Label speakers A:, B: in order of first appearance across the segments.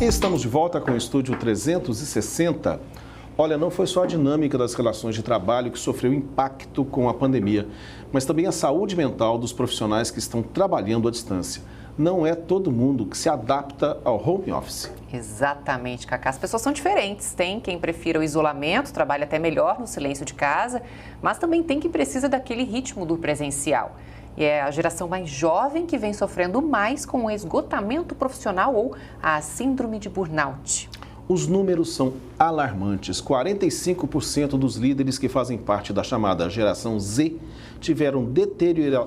A: Estamos de volta com o Estúdio 360. Olha, não foi só a dinâmica das relações de trabalho que sofreu impacto com a pandemia, mas também a saúde mental dos profissionais que estão trabalhando à distância. Não é todo mundo que se adapta ao home office.
B: Exatamente, Cacá. As pessoas são diferentes. Tem quem prefira o isolamento, trabalha até melhor no silêncio de casa, mas também tem quem precisa daquele ritmo do presencial. E é a geração mais jovem que vem sofrendo mais com o esgotamento profissional ou a síndrome de burnout.
A: Os números são alarmantes. 45% dos líderes que fazem parte da chamada geração Z tiveram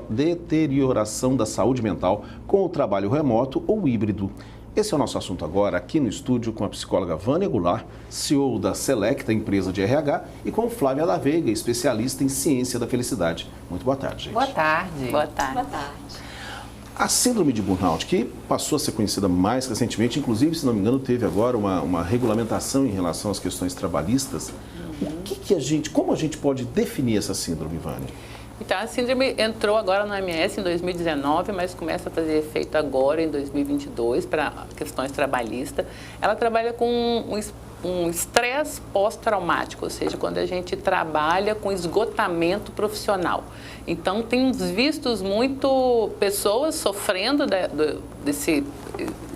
A: deterioração da saúde mental com o trabalho remoto ou híbrido. Esse é o nosso assunto agora, aqui no estúdio, com a psicóloga Vânia Goulart, CEO da Selecta, empresa de RH, e com Flávia da Veiga, especialista em ciência da felicidade. Muito boa tarde, gente.
B: Boa tarde.
C: Boa tarde.
D: Boa tarde.
A: A síndrome de burnout, que passou a ser conhecida mais recentemente, inclusive, se não me engano, teve agora uma regulamentação em relação às questões trabalhistas. Como a gente pode definir essa síndrome, Vânia?
C: Então, a síndrome entrou agora no OMS em 2019, mas começa a fazer efeito agora em 2022 para questões trabalhistas. Ela trabalha com um estresse pós-traumático, ou seja, quando a gente trabalha com esgotamento profissional. Então, temos visto muito pessoas sofrendo desse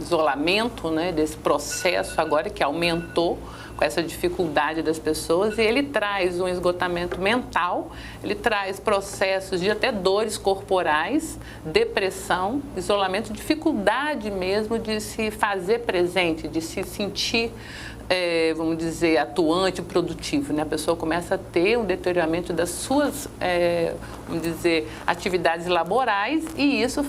C: isolamento, né, desse processo agora que aumentou com essa dificuldade das pessoas, e ele traz um esgotamento mental, ele traz processos de até dores corporais, depressão, isolamento, dificuldade mesmo de se fazer presente, de se sentir, vamos dizer, atuante, produtivo, né? A pessoa começa a ter um deterioramento das suas, vamos dizer, atividades laborais, e isso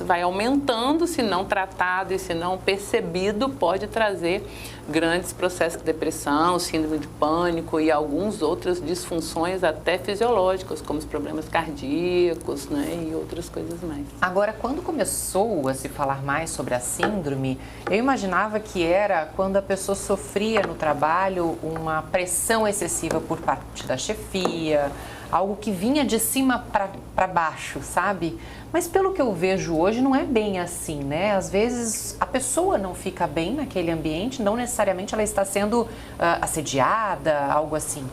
C: vai aumentando, se não tratado e se não percebido, pode trazer grandes processos de depressão, síndrome de pânico e algumas outras disfunções até fisiológicas, como os problemas cardíacos, né, e outras coisas mais.
B: Agora, quando começou a se falar mais sobre a síndrome, eu imaginava que era quando a pessoa sofria no trabalho uma pressão excessiva por parte da chefia, algo que vinha de cima para baixo, sabe? Mas pelo que eu vejo hoje, não é bem assim, né? Às vezes a pessoa não fica bem naquele ambiente, não necessariamente ela está sendo assediada, algo assim.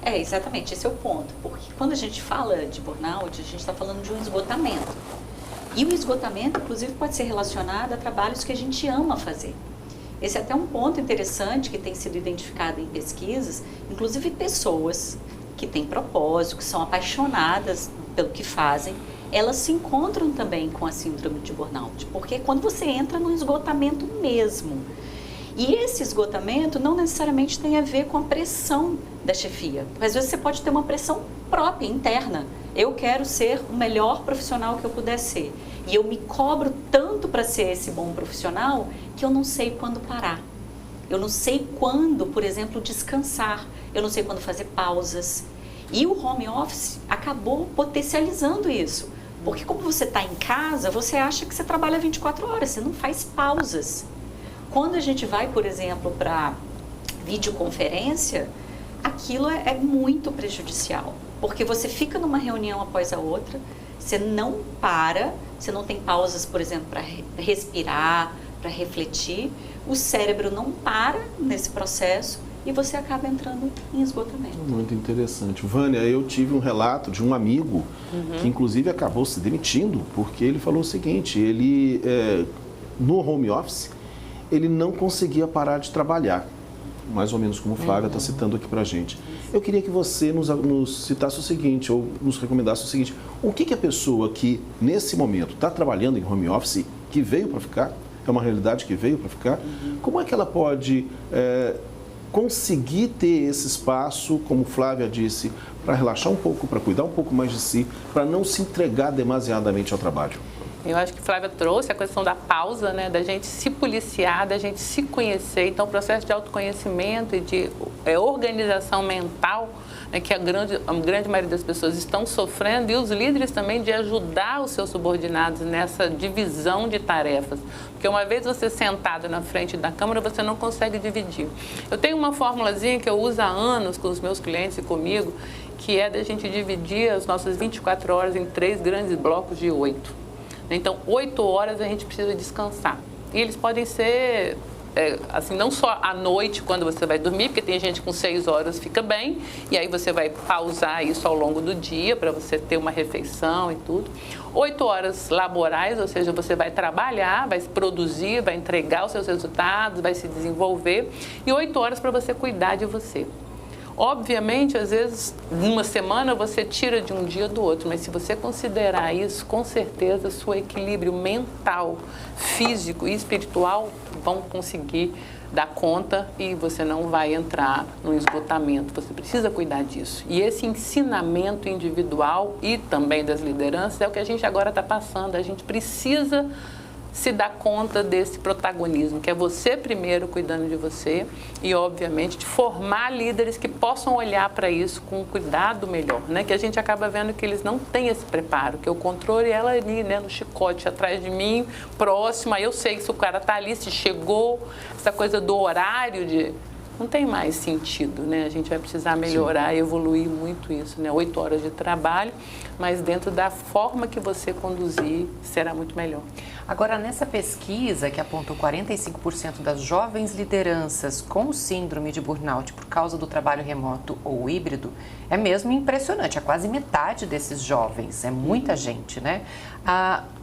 D: Exatamente, esse é o ponto. Porque quando a gente fala de burnout, a gente está falando de um esgotamento. E o esgotamento, inclusive, pode ser relacionado a trabalhos que a gente ama fazer. Esse é até um ponto interessante que tem sido identificado em pesquisas, inclusive pessoas que têm propósito, que são apaixonadas pelo que fazem, elas se encontram também com a síndrome de burnout, porque quando você entra no esgotamento mesmo. E esse esgotamento não necessariamente tem a ver com a pressão da chefia. Às vezes você pode ter uma pressão própria, interna. Eu quero ser o melhor profissional que eu puder ser. E eu me cobro tanto para ser esse bom profissional que eu não sei quando parar. Eu não sei quando, por exemplo, descansar. Eu não sei quando fazer pausas. E o home office acabou potencializando isso. Porque como você está em casa, você acha que você trabalha 24 horas, você não faz pausas. Quando a gente vai, por exemplo, para videoconferência, aquilo é muito prejudicial. Porque você fica numa reunião após a outra, você não para, você não tem pausas, por exemplo, para respirar, para refletir. O cérebro não para nesse processo e você acaba entrando em esgotamento.
A: Muito interessante. Vânia, eu tive um relato de um amigo que inclusive acabou se demitindo porque ele falou o seguinte, ele no home office, ele não conseguia parar de trabalhar, mais ou menos como o Flávia está citando aqui para a gente. Eu queria que você nos citasse o seguinte, ou nos recomendasse o seguinte, o que a pessoa que nesse momento está trabalhando em home office, que veio para ficar, é uma realidade que veio para ficar, como é que ela pode conseguir ter esse espaço, como Flávia disse, para relaxar um pouco, para cuidar um pouco mais de si, para não se entregar demasiadamente ao trabalho?
C: Eu acho que Flávia trouxe a questão da pausa, né, da gente se policiar, da gente se conhecer. Então, o processo de autoconhecimento e de organização mental, né, que a grande maioria das pessoas estão sofrendo, e os líderes também de ajudar os seus subordinados nessa divisão de tarefas. Porque uma vez você sentado na frente da câmera, você não consegue dividir. Eu tenho uma formulazinha que eu uso há anos com os meus clientes e comigo, que é da gente dividir as nossas 24 horas em 3 grandes blocos de 8. Então, 8 horas a gente precisa descansar. E eles podem ser assim, não só à noite, quando você vai dormir, porque tem gente com 6 horas fica bem, e aí você vai pausar isso ao longo do dia para você ter uma refeição e tudo. 8 horas laborais, ou seja, você vai trabalhar, vai produzir, vai entregar os seus resultados, vai se desenvolver, e 8 horas para você cuidar de você. Obviamente, às vezes, numa semana você tira de um dia do outro, mas se você considerar isso, com certeza, seu equilíbrio mental, físico e espiritual vão conseguir dar conta e você não vai entrar no esgotamento. Você precisa cuidar disso. E esse ensinamento individual e também das lideranças é o que a gente agora está passando. A gente precisa se dar conta desse protagonismo, que é você primeiro cuidando de você e, obviamente, de formar líderes que possam olhar para isso com um cuidado melhor, né? Que a gente acaba vendo que eles não têm esse preparo, que o controle é ela ali, né, no chicote, atrás de mim, próximo, aí eu sei que se o cara está ali, se chegou, essa coisa do horário não tem mais sentido, né? A gente vai precisar melhorar e evoluir muito isso, né? 8 horas de trabalho, mas dentro da forma que você conduzir, será muito melhor.
B: Agora, nessa pesquisa que apontou 45% das jovens lideranças com síndrome de burnout por causa do trabalho remoto ou híbrido, é mesmo impressionante, é quase metade desses jovens, é muita gente, né?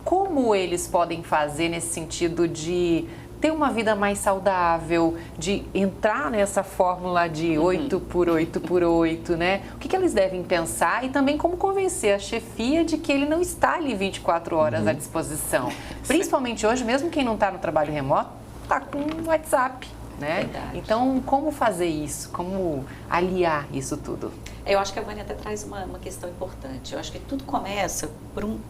B: Como eles podem fazer nesse sentido de ter uma vida mais saudável, de entrar nessa fórmula de 8 por 8 por 8, né? O que eles devem pensar e também como convencer a chefia de que ele não está ali 24 horas à disposição. Principalmente hoje, mesmo quem não está no trabalho remoto, está com o WhatsApp, né?
D: Verdade.
B: Então, como fazer isso? Como aliar isso tudo?
D: Eu acho que a Vânia até traz uma questão importante. Eu acho que tudo começa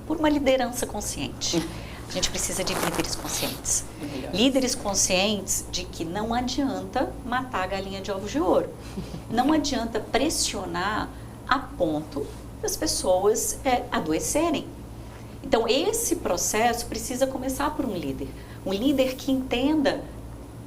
D: por uma liderança consciente. A gente precisa de líderes conscientes. Líderes conscientes de que não adianta matar a galinha de ovos de ouro. Não adianta pressionar a ponto das pessoas adoecerem. Então, esse processo precisa começar por um líder. Um líder que entenda,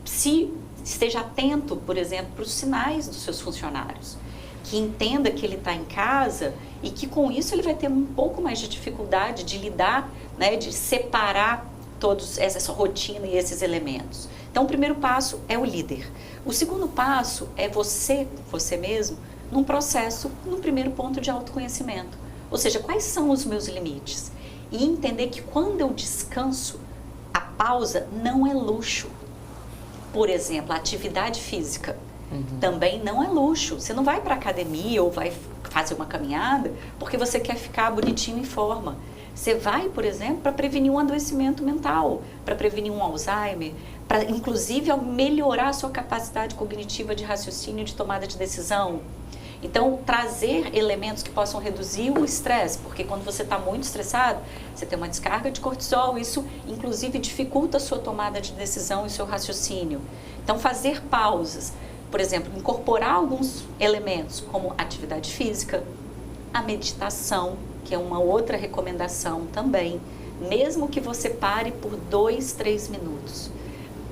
D: esteja atento, por exemplo, para os sinais dos seus funcionários. Que entenda que ele está em casa e que com isso ele vai ter um pouco mais de dificuldade de lidar, né, de separar todos essa rotina e esses elementos. Então, o primeiro passo é o líder. O segundo passo é você mesmo, num processo, num primeiro ponto de autoconhecimento. Ou seja, quais são os meus limites? E entender que quando eu descanso, a pausa não é luxo. Por exemplo, a atividade física. Também não é luxo. Você não vai para a academia ou vai fazer uma caminhada porque você quer ficar bonitinho em forma. Você vai, por exemplo, para prevenir um adoecimento mental, para prevenir um Alzheimer, para inclusive melhorar a sua capacidade cognitiva de raciocínio e de tomada de decisão. Então, trazer elementos que possam reduzir o estresse, porque quando você está muito estressado, você tem uma descarga de cortisol, isso inclusive dificulta a sua tomada de decisão e seu raciocínio. Então, fazer pausas. Por exemplo, incorporar alguns elementos como atividade física, a meditação, que é uma outra recomendação também, mesmo que você pare por 2, 3 minutos.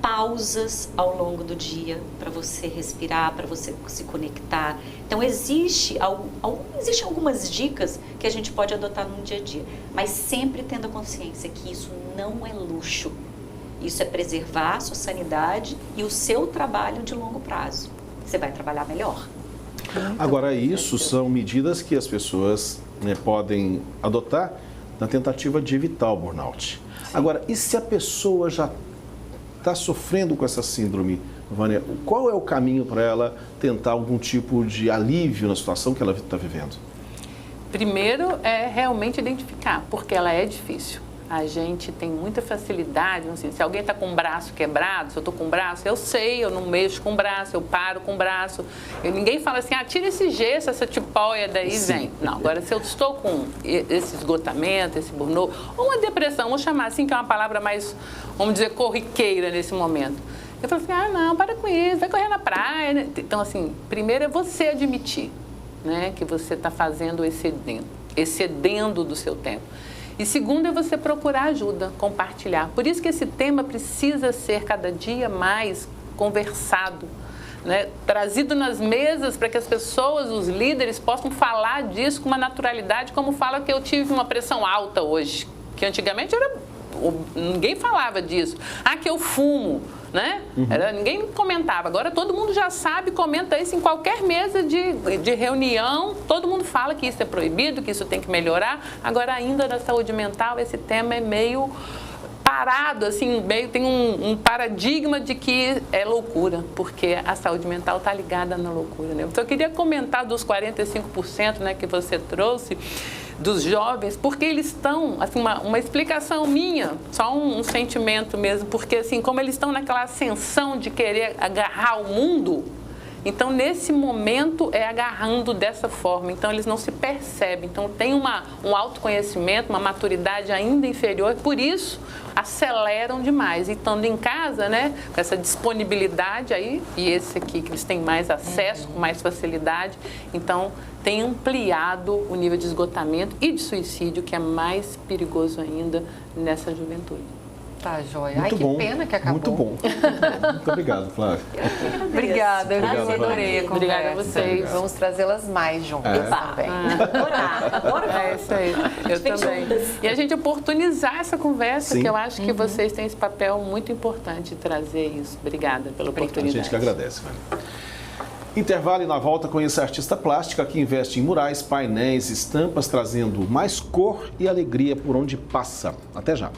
D: Pausas ao longo do dia para você respirar, para você se conectar. Então, existem algumas dicas que a gente pode adotar no dia a dia, mas sempre tendo a consciência que isso não é luxo. Isso é preservar a sua sanidade e o seu trabalho de longo prazo. Você vai trabalhar melhor.
A: Agora, isso são medidas que as pessoas, né, podem adotar na tentativa de evitar o burnout. Agora, e se a pessoa já está sofrendo com essa síndrome, Vânia, qual é o caminho para ela tentar algum tipo de alívio na situação que ela está vivendo?
C: Primeiro é realmente identificar, porque ela é difícil. A gente tem muita facilidade, não sei, se alguém está com o braço quebrado, se eu estou com o braço, eu sei, eu não mexo com o braço, eu paro com o braço. Ninguém fala assim, tira esse gesso, essa tipóia daí, vem. Não, agora se eu estou com esse esgotamento, esse burnout, ou uma depressão, vamos chamar assim, que é uma palavra mais, vamos dizer, corriqueira nesse momento. Eu falo assim, não, para com isso, vai correr na praia. Né? Então, assim, primeiro é você admitir, né, que você está fazendo excedendo do seu tempo. E segundo é você procurar ajuda, compartilhar. Por isso que esse tema precisa ser cada dia mais conversado, né? Trazido nas mesas para que as pessoas, os líderes, possam falar disso com uma naturalidade, como fala que eu tive uma pressão alta hoje, que antigamente ninguém falava disso. Que eu fumo. né? Ninguém comentava. Agora todo mundo já sabe, comenta isso em qualquer mesa de reunião. Todo mundo fala que isso é proibido, que isso tem que melhorar. Agora, ainda na saúde mental, esse tema é meio parado, assim, meio tem um paradigma de que é loucura, porque a saúde mental está ligada na loucura, né? Então, eu queria comentar dos 45%, né, que você trouxe, dos jovens, porque eles estão, assim, uma explicação minha, só um sentimento mesmo, porque, assim, como eles estão naquela ascensão de querer agarrar o mundo, então, nesse momento, é agarrando dessa forma. Então, eles não se percebem. Então, tem um autoconhecimento, uma maturidade ainda inferior. Por isso, aceleram demais. E estando em casa, né, com essa disponibilidade aí, e esse aqui que eles têm mais acesso, com mais facilidade, então, tem ampliado o nível de esgotamento e de suicídio, que é mais perigoso ainda nessa juventude.
B: Tá, joia.
A: Muito
B: Ai, que
A: bom,
B: pena que acabou.
A: Muito bom. Muito obrigado, Flávia.
B: Obrigada, eu
A: Obrigado,
B: adorei a conversa.
C: Obrigada a vocês.
B: Vamos trazê-las mais juntas também.
D: Agora
C: É isso aí, eu também. E a gente oportunizar essa conversa,
A: Sim.
C: que eu acho que vocês têm esse papel muito importante de trazer isso. Obrigada pela
A: A
C: oportunidade.
A: gente que agradece, Vânia. Intervalo e na volta conheça a artista plástica que investe em murais, painéis, estampas, trazendo mais cor e alegria por onde passa. Até já.